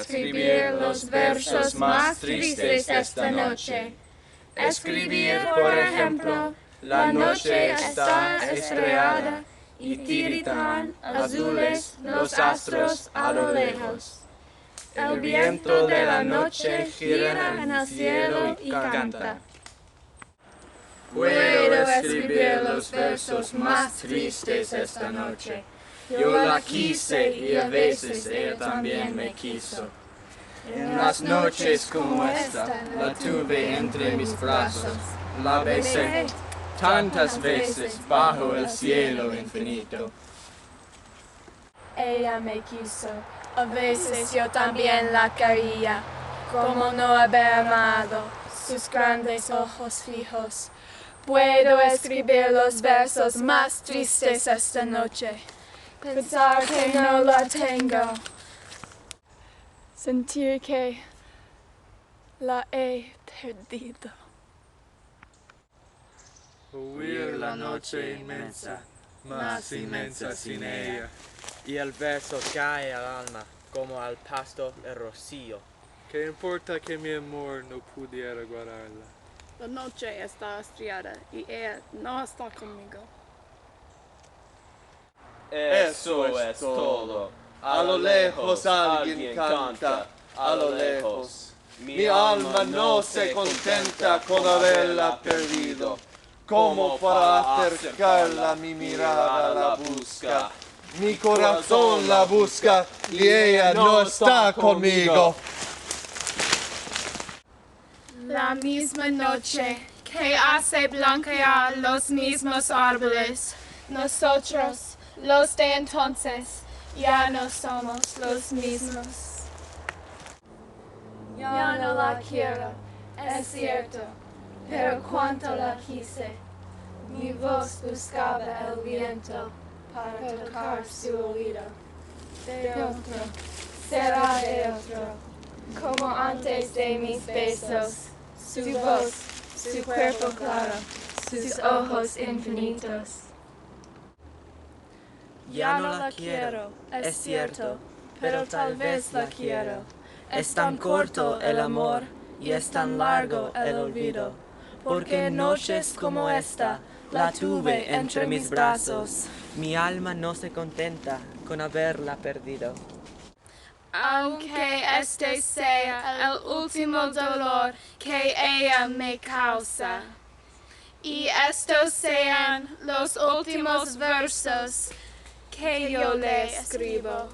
escribir los versos más tristes esta noche. Escribir, por ejemplo, la noche está estrellada y tiritan azules los astros a lo lejos. El viento de la noche gira en el cielo y canta. Puedo escribir los versos más tristes esta noche. Yo la quise y a veces ella también me quiso. En las noches como esta, la tuve entre mis brazos, la besé tantas veces bajo el cielo infinito. Ella me quiso, a veces yo también la quería, como no haber amado sus grandes ojos fijos. Puedo escribir los versos más tristes esta noche, pensar que no la tengo, sentir que la he perdido. Huir la noche inmensa, más inmensa sin ella. Y el verso cae al alma como al pasto el rocío. ¿Qué importa que mi amor no pudiera guardarla? La noche está estrellada y ella no está conmigo. Eso es todo. A lo lejos alguien canta, a lo lejos. Mi alma no se contenta con haberla perdido. Como para acercarla mi mirada la busca. Mi corazón la busca y ella no está conmigo. La misma noche que hace blanquear los mismos árboles, nosotros, los de entonces, ya no somos los mismos. Ya no la quiero, es cierto, pero cuánto la quise. Mi voz buscaba el viento para tocar su oído. De otro, será de otro, como antes de mis besos. Su voz, su cuerpo claro, sus ojos infinitos. Ya no la quiero, es cierto, pero tal vez la quiero. Es tan corto el amor y es tan largo el olvido, porque noches como esta la tuve entre mis brazos. Mi alma no se contenta con haberla perdido. Aunque este sea el último dolor que ella me causa, y estos sean los últimos versos que yo le escribo.